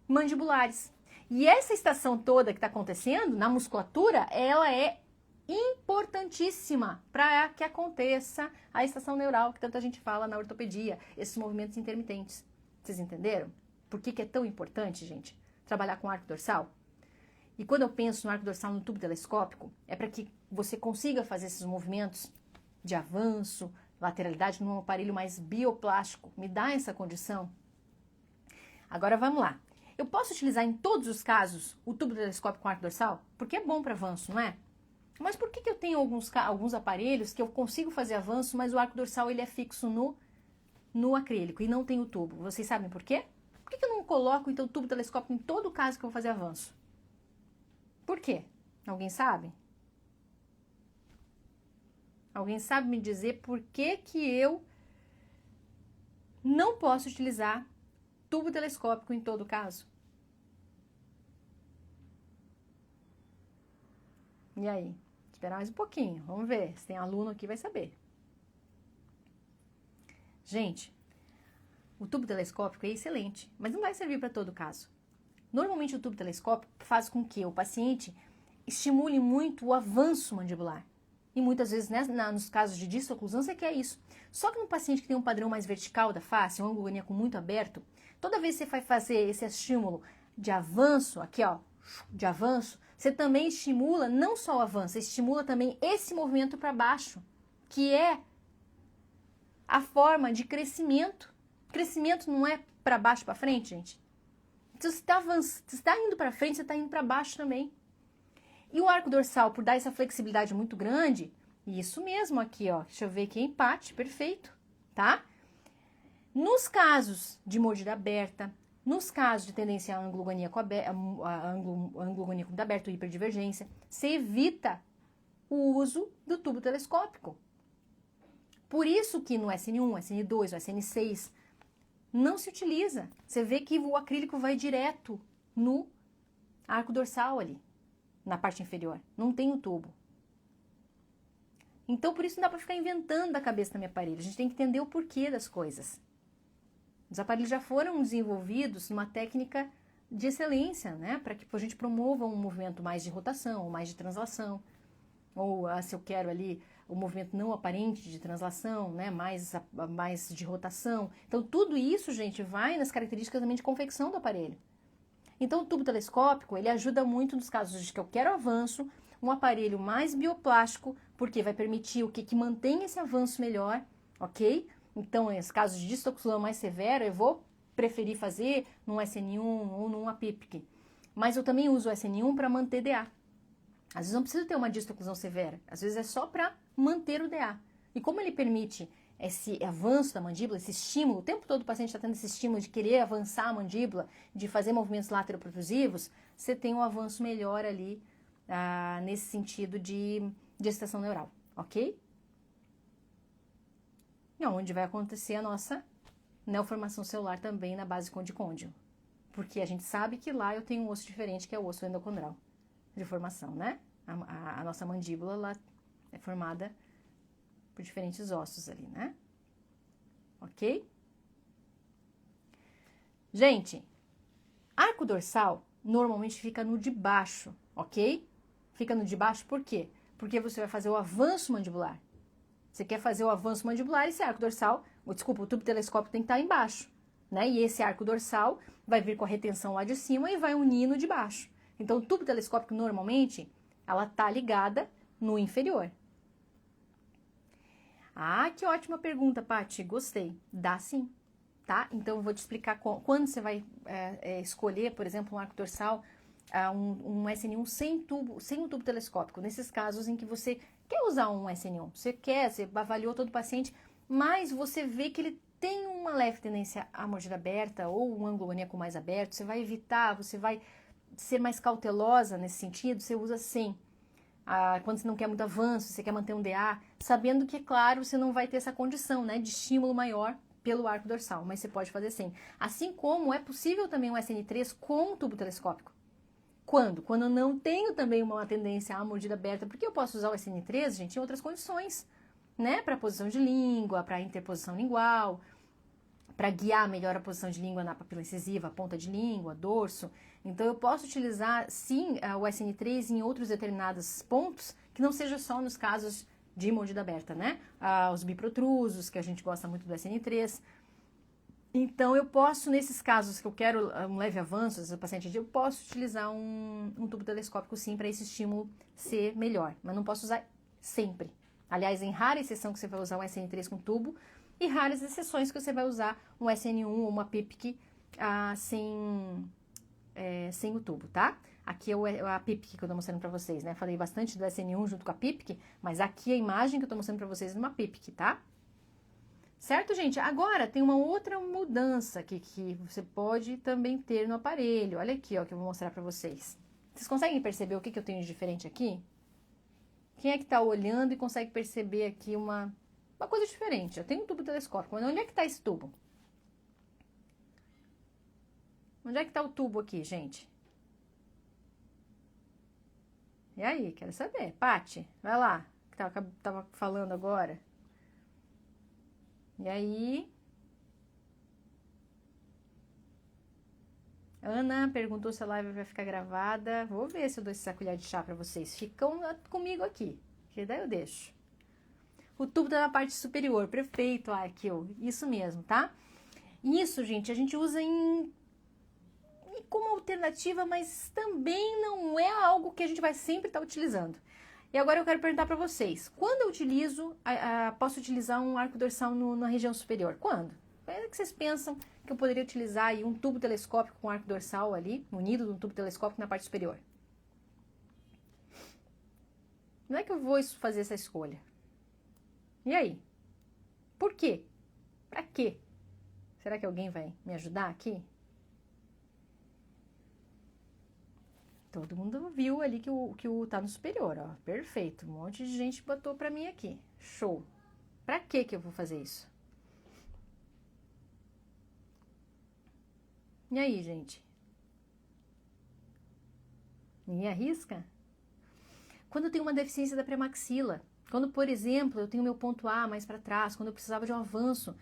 mandibulares. E essa estação toda que está acontecendo na musculatura, ela é importantíssima para que aconteça a estação neural, que tanta gente fala na ortopedia, esses movimentos intermitentes. Vocês entenderam? Por que é tão importante, gente, trabalhar com arco dorsal? E quando eu penso no arco dorsal no tubo telescópico, é para que você consiga fazer esses movimentos de avanço, lateralidade, num aparelho mais bioplástico. Me dá essa condição? Agora vamos lá. Eu posso utilizar em todos os casos o tubo telescópico com arco dorsal? Porque é bom para avanço, não é? Mas por que eu tenho alguns aparelhos que eu consigo fazer avanço, mas o arco dorsal ele é fixo no acrílico e não tem o tubo? Vocês sabem por quê? Por que eu não coloco então o tubo telescópico em todo caso que eu vou fazer avanço? Por quê? Alguém sabe? Alguém sabe me dizer por que eu não posso utilizar tubo telescópico em todo caso? E aí? Esperar mais um pouquinho, vamos ver. Se tem aluno aqui, vai saber. Gente, o tubo telescópico é excelente, mas não vai servir para todo caso. Normalmente, o tubo telescópico faz com que o paciente estimule muito o avanço mandibular. E muitas vezes, né, nos casos de distoclusão, você quer isso. Só que no paciente que tem um padrão mais vertical da face, um ângulo ganíaco muito aberto, toda vez que você vai fazer esse estímulo de avanço, aqui ó, de avanço, você também estimula não só o avanço, você estimula também esse movimento para baixo, que é a forma de crescimento. Crescimento não é para baixo para frente, gente. Então, você está indo para frente, você está indo para baixo também. E o arco dorsal, por dar essa flexibilidade muito grande, isso mesmo aqui, ó, deixa eu ver aqui, empate, perfeito, tá? Nos casos de mordida aberta, nos casos de tendência a ângulo ganíaco muito aberto, hiperdivergência, você evita o uso do tubo telescópico. Por isso que no SN1, SN2, SN6, não se utiliza. Você vê que o acrílico vai direto no arco dorsal ali, na parte inferior. Não tem o tubo. Então, por isso não dá para ficar inventando da cabeça da minha aparelho. A gente tem que entender o porquê das coisas. Os aparelhos já foram desenvolvidos numa técnica de excelência, né? Para que a gente promova um movimento mais de rotação, ou mais de translação. Ou, se eu quero ali, o movimento não aparente de translação, né? Mais de rotação. Então, tudo isso, gente, vai nas características também de confecção do aparelho. Então, o tubo telescópico, ele ajuda muito nos casos de que eu quero avanço, um aparelho mais bioplástico, porque vai permitir o que mantenha esse avanço melhor, ok? Então, nos casos de distoclusão mais severa, eu vou preferir fazer num SN1 ou num PIPC. Mas eu também uso o SN1 para manter DA. Às vezes não precisa ter uma distoclusão severa, às vezes é só para manter o DA. E como ele permite esse avanço da mandíbula, esse estímulo, o tempo todo o paciente está tendo esse estímulo de querer avançar a mandíbula, de fazer movimentos lateroprotrusivos, você tem um avanço melhor ali nesse sentido de excitação neural, ok? E onde vai acontecer a nossa neoformação celular também na base condicôndilo. Porque a gente sabe que lá eu tenho um osso diferente, que é o osso endocondral de formação, né? A nossa mandíbula lá é formada por diferentes ossos ali, né? Ok? Gente, arco dorsal normalmente fica no de baixo, ok? Fica no de baixo por quê? Porque você vai fazer o avanço mandibular. Você quer fazer o avanço mandibular e esse arco dorsal, o tubo telescópico tem que estar embaixo, né? E esse arco dorsal vai vir com a retenção lá de cima e vai unir no de baixo. Então, o tubo telescópico, normalmente, ela tá ligada no inferior. Ah, que ótima pergunta, Paty. Gostei. Dá sim, tá? Então, eu vou te explicar quando você vai escolher, por exemplo, um arco dorsal, um SN1 sem o tubo telescópico. Nesses casos em que você quer usar um SN1, você avaliou todo o paciente, mas você vê que ele tem uma leve tendência à mordida aberta ou um ângulo aníaco mais aberto, você vai evitar, você vai ser mais cautelosa nesse sentido, você usa sem. Quando você não quer muito avanço, você quer manter um DA, sabendo que, é claro, você não vai ter essa condição, né, de estímulo maior pelo arco dorsal, mas você pode fazer sem. Assim como é possível também um SN3 com tubo telescópico. Quando? Quando eu não tenho também uma tendência à mordida aberta, porque eu posso usar o SN3, gente, em outras condições, né, para posição de língua, para interposição lingual, para guiar melhor a posição de língua na papila incisiva, ponta de língua, dorso. Então, eu posso utilizar, sim, o SN3 em outros determinados pontos, que não seja só nos casos de mordida aberta, né? Os biprotrusos, que a gente gosta muito do SN3. Então, eu posso, nesses casos que eu quero um leve avanço, se o paciente eu posso utilizar um tubo telescópico, sim, para esse estímulo ser melhor. Mas não posso usar sempre. Aliás, em rara exceção que você vai usar um SN3 com tubo, e raras exceções que você vai usar um SN1 ou uma PIPIC sem o tubo, tá? Aqui é a PIPIC que eu tô mostrando pra vocês, né? Falei bastante do SN1 junto com a PIPIC, mas aqui a imagem que eu tô mostrando pra vocês é uma PIPIC, tá? Certo, gente? Agora, tem uma outra mudança aqui que você pode também ter no aparelho. Olha aqui, ó, que eu vou mostrar pra vocês. Vocês conseguem perceber o que eu tenho de diferente aqui? Quem é que tá olhando e consegue perceber aqui uma coisa diferente? Eu tenho um tubo telescópico, mas onde é que tá esse tubo? Onde é que tá o tubo aqui, gente? E aí, quero saber. Paty, vai lá, que tava falando agora. E aí? Ana perguntou se a live vai ficar gravada. Vou ver se eu dou essa colher de chá pra vocês. Ficam comigo aqui, que daí eu deixo. O tubo tá na parte superior, perfeito, Arkil. Isso mesmo, tá? Isso, gente, a gente usa como alternativa, mas também não é algo que a gente vai sempre estar utilizando. E agora eu quero perguntar para vocês, quando eu utilizo, posso utilizar um arco dorsal na região superior? Quando? Quando é que vocês pensam que eu poderia utilizar aí um tubo telescópico com arco dorsal ali, unido num tubo telescópico na parte superior? Não é que eu vou fazer essa escolha. E aí? Por quê? Pra quê? Será que alguém vai me ajudar aqui? Todo mundo viu ali que o tá no superior, ó. Perfeito. Um monte de gente botou pra mim aqui. Show. Pra que eu vou fazer isso? E aí, gente? Ninguém arrisca? Quando eu tenho uma deficiência da pré-maxila, quando, por exemplo, eu tenho meu ponto A mais para trás, quando eu precisava de um avanço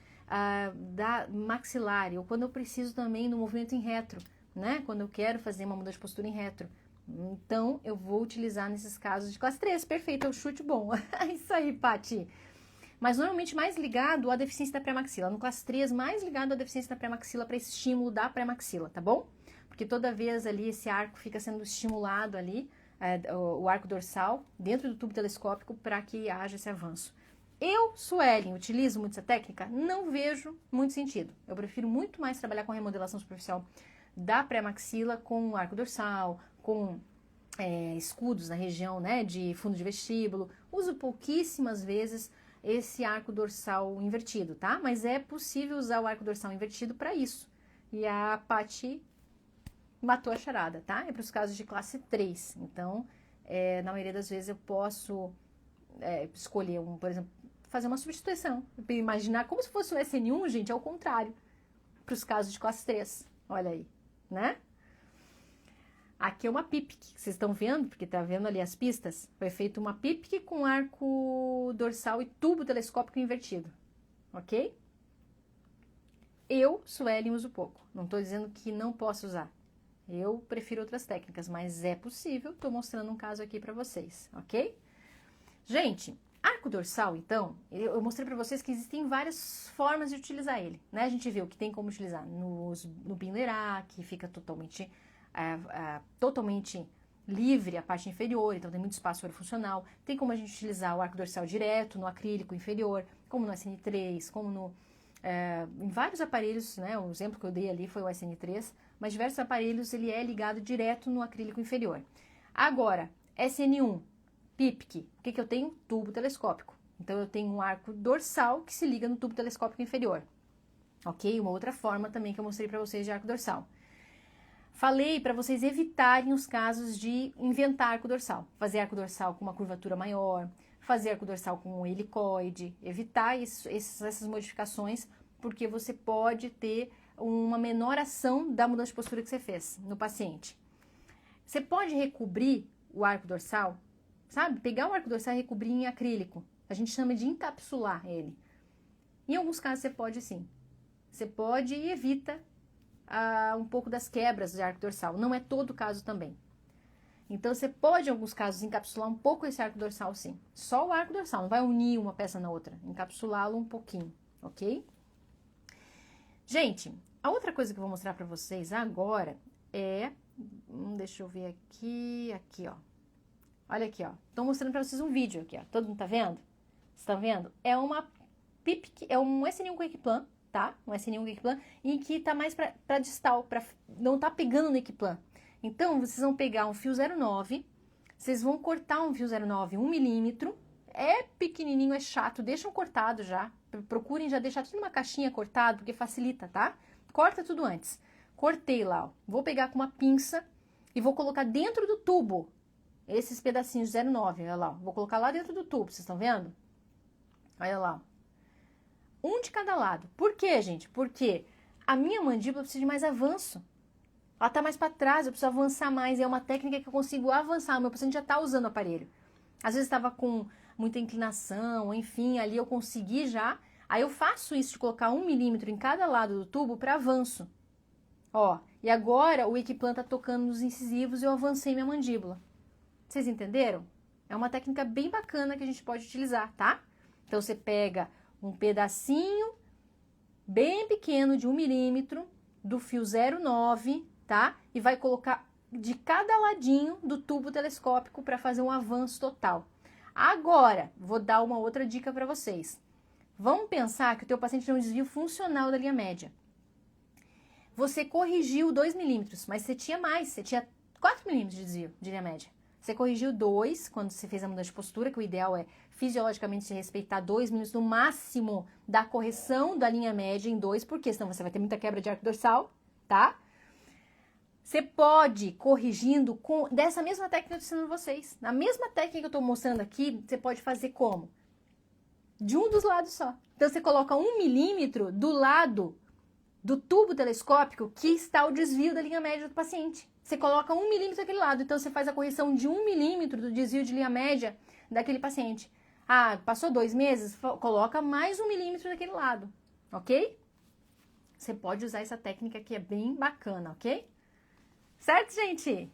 da maxilar, ou quando eu preciso também do movimento em retro, né? Quando eu quero fazer uma mudança de postura em retro. Então, eu vou utilizar nesses casos de classe 3. Perfeito, é o chute bom. Isso aí, Paty. Mas normalmente mais ligado à deficiência da pré-maxila. No classe 3, mais ligado à deficiência da pré-maxila para esse estímulo da pré-maxila, tá bom? Porque toda vez ali esse arco fica sendo estimulado ali, o arco dorsal, dentro do tubo telescópico para que haja esse avanço. Eu, Suelen, utilizo muito essa técnica? Não vejo muito sentido. Eu prefiro muito mais trabalhar com remodelação superficial da pré-maxila com arco dorsal, com escudos na região, né, de fundo de vestíbulo. Uso pouquíssimas vezes esse arco dorsal invertido, tá? Mas é possível usar o arco dorsal invertido para isso. E a Paty matou a charada, tá? É para os casos de classe 3. Então, na maioria das vezes eu posso escolher, por exemplo, fazer uma substituição. Imaginar como se fosse o SN1, gente, é o contrário. Para os casos de classe 3. Olha aí, né? Aqui é uma PIPIC, vocês estão vendo, porque tá vendo ali as pistas? Foi feito uma PIPIC com arco dorsal e tubo telescópico invertido, ok? Eu, Suelen, uso pouco. Não estou dizendo que não posso usar. Eu prefiro outras técnicas, mas é possível. Estou mostrando um caso aqui para vocês, ok? Gente, arco dorsal, então, eu mostrei para vocês que existem várias formas de utilizar ele, né? A gente viu que tem como utilizar no Binlerá, que fica totalmente livre a parte inferior, então tem muito espaço funcional. Tem como a gente utilizar o arco dorsal direto no acrílico inferior, como no SN3, como em vários aparelhos, né? O exemplo que eu dei ali foi o SN3, mas diversos aparelhos ele é ligado direto no acrílico inferior. Agora, SN1, PIPIC, o que eu tenho? Tubo telescópico. Então eu tenho um arco dorsal que se liga no tubo telescópico inferior. Ok? Uma outra forma também que eu mostrei para vocês de arco dorsal. Falei para vocês evitarem os casos de inventar arco dorsal. Fazer arco dorsal com uma curvatura maior, fazer arco dorsal com um helicoide, evitar essas modificações, porque você pode ter uma menor ação da mudança de postura que você fez no paciente. Você pode recobrir o arco dorsal, sabe? Pegar o arco dorsal e recobrir em acrílico. A gente chama de encapsular ele. Em alguns casos você pode sim. Você pode e evita um pouco das quebras de arco dorsal. Não é todo caso também. Então, você pode, em alguns casos, encapsular um pouco esse arco dorsal, sim. Só o arco dorsal, não vai unir uma peça na outra. Encapsulá-lo um pouquinho, ok? Gente, a outra coisa que eu vou mostrar para vocês agora é... deixa eu ver aqui, ó. Olha aqui, ó. Estou mostrando para vocês um vídeo aqui, ó. Todo mundo tá vendo? Vocês estão vendo? É uma PIPIC, é um SN1 com Equiplan, tá? Um SN1 com Equiplan, e que tá mais para distal, não tá pegando no Equiplan. Então, vocês vão pegar um fio 0,9, vocês vão cortar um fio 0,9, 1 milímetro, é pequenininho, é chato, deixam cortado já, procurem já deixar tudo numa caixinha cortado, porque facilita, tá? Corta tudo antes. Cortei lá, ó. Vou pegar com uma pinça e vou colocar dentro do tubo esses pedacinhos 0,9, olha lá, ó. Vou colocar lá dentro do tubo, vocês estão vendo? Olha lá, ó. Um de cada lado. Por quê, gente? Porque a minha mandíbula precisa de mais avanço. Ela tá mais para trás, eu preciso avançar mais. É uma técnica que eu consigo avançar. O meu paciente já tá usando o aparelho. Às vezes estava com muita inclinação, enfim, ali eu consegui já. Aí eu faço isso de colocar 1 milímetro em cada lado do tubo para avanço. Ó, e agora o Equiplan tá tocando nos incisivos e eu avancei minha mandíbula. Vocês entenderam? É uma técnica bem bacana que a gente pode utilizar, tá? Então você pega um pedacinho bem pequeno de 1 milímetro do fio 0,9, tá? E vai colocar de cada ladinho do tubo telescópico para fazer um avanço total. Agora, vou dar uma outra dica para vocês. Vamos pensar que o teu paciente tem um desvio funcional da linha média. Você corrigiu 2 milímetros, mas você tinha mais, você tinha 4 milímetros de desvio de linha média. Você corrigiu 2 quando você fez a mudança de postura, que o ideal é fisiologicamente se respeitar 2 milímetros no máximo da correção da linha média em 2, porque senão você vai ter muita quebra de arco dorsal, tá? Você pode, corrigindo, dessa mesma técnica que eu estou ensinando vocês. Na mesma técnica que eu estou mostrando aqui, você pode fazer como? De um dos lados só. Então, você coloca 1 milímetro do lado do tubo telescópico que está o desvio da linha média do paciente. Você coloca 1 milímetro daquele lado. Então, você faz a correção de 1 milímetro do desvio de linha média daquele paciente. Ah, passou 2 meses? Coloca mais 1 milímetro daquele lado. Ok? Você pode usar essa técnica que é bem bacana, ok? Certo, gente?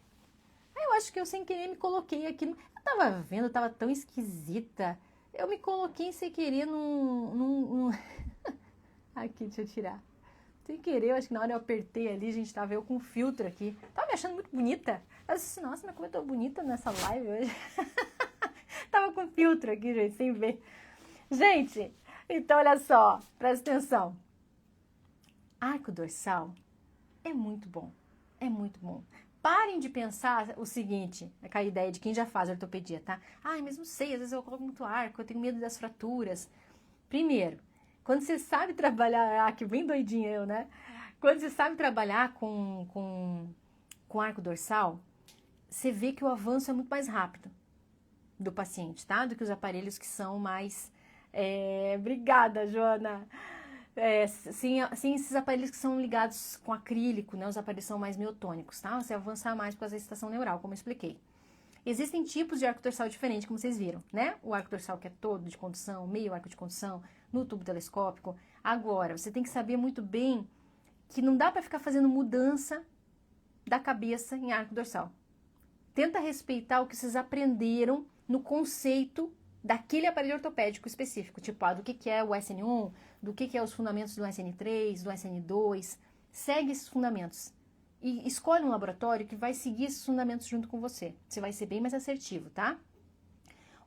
Eu acho que eu sem querer me coloquei aqui. Eu tava vendo, tava tão esquisita. Eu me coloquei sem querer num... Aqui, deixa eu tirar. Sem querer, eu acho que na hora eu apertei ali, gente, tava eu com filtro aqui. Tava me achando muito bonita. Eu disse, nossa, mas como eu tô bonita nessa live hoje. Tava com filtro aqui, gente, sem ver. Gente, então olha só, presta atenção. Arco dorsal é muito bom. É muito bom. parem de pensar o seguinte, com a ideia de quem já faz ortopedia, tá? Ai, mas não sei, às vezes eu coloco muito arco, eu tenho medo das fraturas. Primeiro, quando você sabe trabalhar, que bem doidinha eu, né? Quando você sabe trabalhar com arco dorsal, você vê que o avanço é muito mais rápido do paciente, tá? Do que os aparelhos que são mais... Obrigada, Joana! Sim, esses aparelhos que são ligados com acrílico, né? Os aparelhos são mais miotônicos, tá? Você avança mais por causa da excitação neural, como eu expliquei. Existem tipos de arco dorsal diferentes, como vocês viram, né? O arco dorsal que é todo de condução, meio arco de condução, no tubo telescópico. Agora, você tem que saber muito bem que não dá para ficar fazendo mudança da cabeça em arco dorsal. Tenta respeitar o que vocês aprenderam no conceito daquele aparelho ortopédico específico, tipo, do que é o SN1, do que é os fundamentos do SN3, do SN2. Segue esses fundamentos e escolhe um laboratório que vai seguir esses fundamentos junto com você. Você vai ser bem mais assertivo, tá?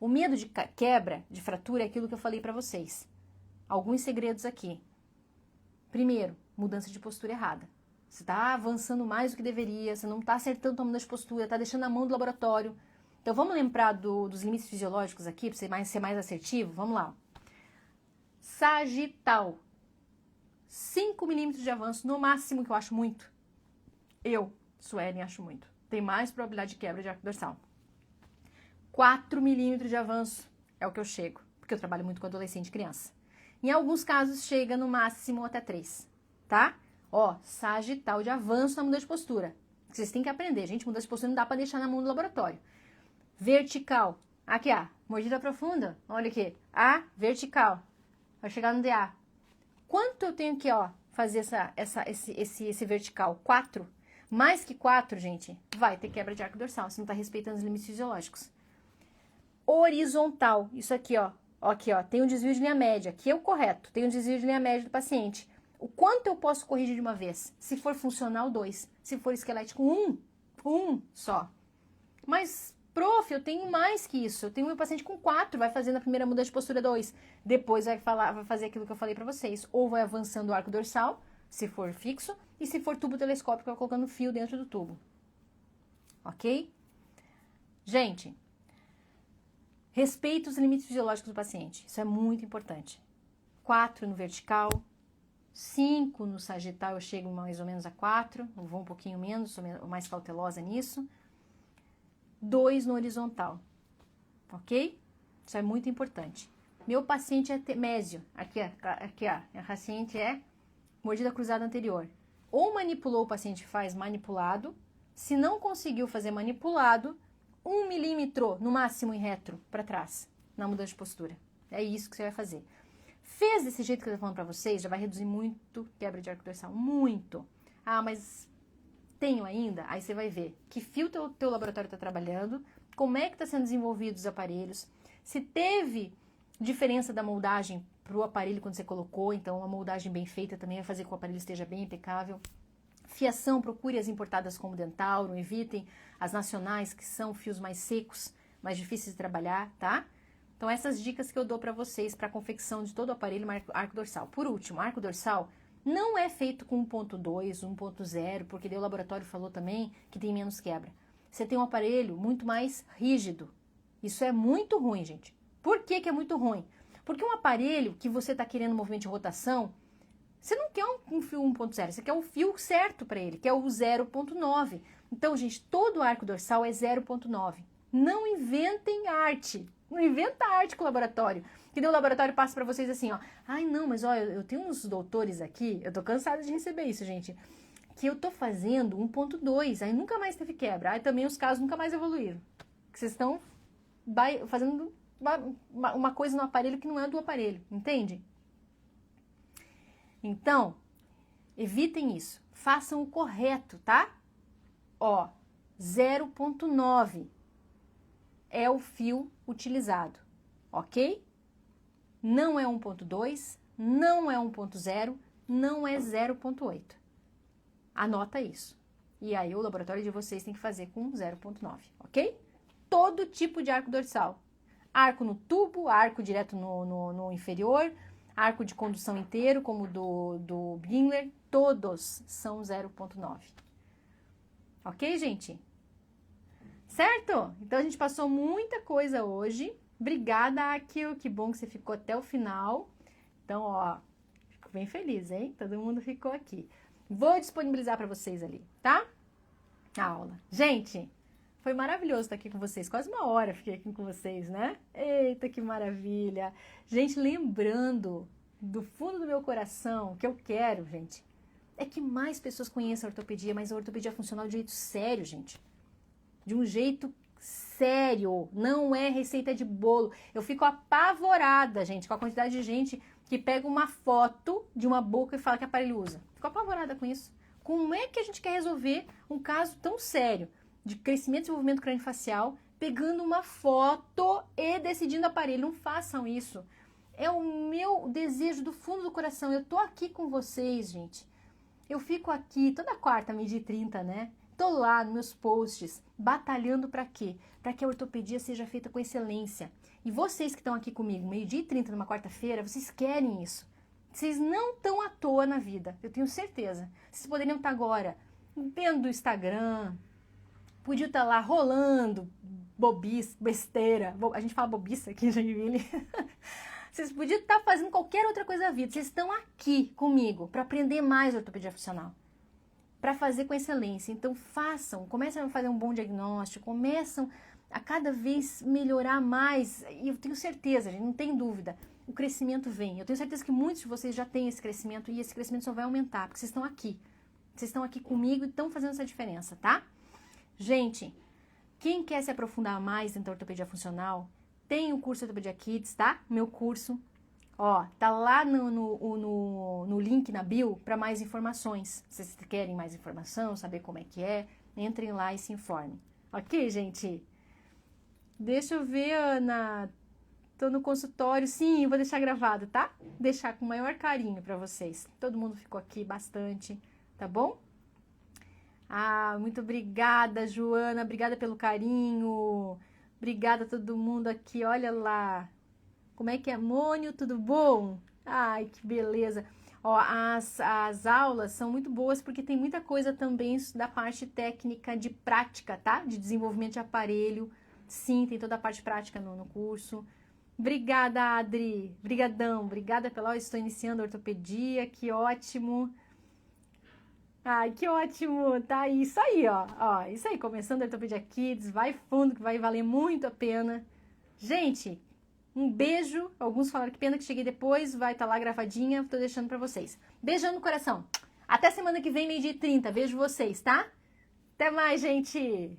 O medo de quebra, de fratura, é aquilo que eu falei para vocês. Alguns segredos aqui. Primeiro, mudança de postura errada. Você está avançando mais do que deveria, você não está acertando a mudança de postura, está deixando a mão do laboratório. Então, vamos lembrar dos limites fisiológicos aqui, para ser mais assertivo? Vamos lá. Sagital. 5 milímetros de avanço, no máximo, que eu acho muito. Eu, Suelen, acho muito. Tem mais probabilidade de quebra de arco dorsal. 4 milímetros de avanço é o que eu chego, porque eu trabalho muito com adolescente e criança. Em alguns casos, chega no máximo até 3, tá? Ó, sagital de avanço na mudança de postura. Vocês têm que aprender, gente. Mudança de postura não dá para deixar na mão do laboratório. Vertical. Aqui, ó. Mordida profunda. Olha aqui. A, vertical. Vai chegar no DA. Quanto eu tenho que, ó, fazer esse vertical? 4. Mais que 4, gente, vai ter quebra de arco dorsal. Você não está respeitando os limites fisiológicos. Horizontal. Isso aqui, ó. Aqui, ó. Tem um desvio de linha média. Aqui é o correto. Tem um desvio de linha média do paciente. O quanto eu posso corrigir de uma vez? Se for funcional, 2. Se for esquelético, 1. 1 só. Mas, prof, eu tenho mais que isso. Eu tenho meu paciente com 4, vai fazer na primeira mudança de postura 2. Depois vai fazer aquilo que eu falei para vocês. Ou vai avançando o arco dorsal, se for fixo, e se for tubo telescópico, vai colocando fio dentro do tubo. Ok? Gente, respeita os limites fisiológicos do paciente. Isso é muito importante. 4 no vertical. 5 no sagital, eu chego mais ou menos a 4, eu vou um pouquinho menos, sou mais cautelosa nisso. 2 no horizontal, ok? Isso é muito importante. Meu paciente é mésio, aqui ó, a paciente é mordida cruzada anterior. Ou manipulou, o paciente faz manipulado, se não conseguiu fazer manipulado, 1 milímetro no máximo em retro para trás, na mudança de postura. É isso que você vai fazer. Fez desse jeito que eu tô falando pra vocês, já vai reduzir muito quebra de arco dorsal. Muito. Ah, mas tenho ainda? Aí você vai ver que fio teu laboratório está trabalhando, como é que está sendo desenvolvidos os aparelhos, se teve diferença da moldagem pro aparelho quando você colocou, então uma moldagem bem feita também vai fazer com que o aparelho esteja bem impecável. Fiação, procure as importadas como Dentauro, evitem as nacionais, que são fios mais secos, mais difíceis de trabalhar, tá? Então, essas dicas que eu dou para vocês para a confecção de todo o aparelho arco dorsal. Por último, arco dorsal não é feito com 1.2, 1.0, porque daí o laboratório falou também que tem menos quebra. Você tem um aparelho muito mais rígido. Isso é muito ruim, gente. Por que é muito ruim? Porque um aparelho que você está querendo movimento de rotação, você não quer um fio 1.0, você quer o fio certo para ele, que é o 0.9. Então, gente, todo arco dorsal é 0.9. Não inventem arte. Não inventa arte com o laboratório. Que daí o laboratório passa pra vocês assim, ó. Ai, não, mas ó, eu tenho uns doutores aqui, eu tô cansada de receber isso, gente. Que eu tô fazendo 1.2, aí nunca mais teve quebra. Aí também os casos nunca mais evoluíram. Que vocês estão fazendo uma coisa no aparelho que não é do aparelho, entende? Então, evitem isso. Façam o correto, tá? Ó, 0.9 é o fio utilizado, ok? Não é 1.2, não é 1.0, não é 0.8. Anota isso. E aí o laboratório de vocês tem que fazer com 0.9, ok? Todo tipo de arco dorsal. Arco no tubo, arco direto no inferior, arco de condução inteiro, como do Bingler, todos são 0.9. Ok, gente? Certo? Então, a gente passou muita coisa hoje. Obrigada, Akio. Que bom que você ficou até o final. Então, ó, fico bem feliz, hein? Todo mundo ficou aqui. Vou disponibilizar para vocês ali, tá? A aula. Gente, foi maravilhoso estar aqui com vocês. Quase uma hora fiquei aqui com vocês, né? Eita, que maravilha. Gente, lembrando do fundo do meu coração, que eu quero, gente, é que mais pessoas conheçam a ortopedia, mas a ortopedia funcional de jeito sério, gente. De um jeito sério. Não é receita de bolo. Eu fico apavorada, gente, com a quantidade de gente que pega uma foto de uma boca e fala que aparelho usa. Fico apavorada com isso. Como é que a gente quer resolver um caso tão sério de crescimento e desenvolvimento craniofacial pegando uma foto e decidindo aparelho? Não façam isso. É o meu desejo do fundo do coração. Eu tô aqui com vocês, gente. Eu fico aqui toda quarta, 12h30, né? Tô lá nos meus posts, batalhando para quê? Para que a ortopedia seja feita com excelência. E vocês que estão aqui comigo, 12h30 numa quarta-feira, vocês querem isso. Vocês não estão à toa na vida, eu tenho certeza. Vocês poderiam estar agora vendo o Instagram, podiam estar lá rolando bobice, besteira. A gente fala bobiça aqui em Joinville. Vocês podiam estar fazendo qualquer outra coisa da vida. Vocês estão aqui comigo para aprender mais ortopedia funcional, para fazer com excelência. Então façam, comecem a fazer um bom diagnóstico, começam a cada vez melhorar mais. E eu tenho certeza, gente, não tem dúvida, o crescimento vem. Eu tenho certeza que muitos de vocês já têm esse crescimento e esse crescimento só vai aumentar, porque vocês estão aqui. Vocês estão aqui comigo e estão fazendo essa diferença, tá? Gente, quem quer se aprofundar mais dentro da ortopedia funcional, tem o curso Ortopedia Kids, tá? Meu curso. Ó, tá lá no link na bio para mais informações. Se vocês querem mais informação, saber como é que é, entrem lá e se informem. Ok, gente? Deixa eu ver, Ana. Tô no consultório. Sim, vou deixar gravado, tá? Deixar com o maior carinho para vocês. Todo mundo ficou aqui bastante, tá bom? Ah, muito obrigada, Joana. Obrigada pelo carinho. Obrigada a todo mundo aqui. Olha lá. Como é que é, Mônio? Tudo bom? Ai, que beleza. Ó, as aulas são muito boas porque tem muita coisa também da parte técnica de prática, tá? De desenvolvimento de aparelho. Sim, tem toda a parte prática no curso. Obrigada, Adri. Brigadão. Obrigada pela... estou iniciando a ortopedia. Que ótimo. Ai, que ótimo. Tá isso aí, ó. Ó, isso aí. Começando a Ortopedia Kids. Vai fundo que vai valer muito a pena. Gente... Um beijo. Alguns falaram que pena que cheguei depois. Vai estar lá gravadinha. Tô deixando pra vocês. Beijão no coração. Até semana que vem, 12h30. Vejo vocês, tá? Até mais, gente.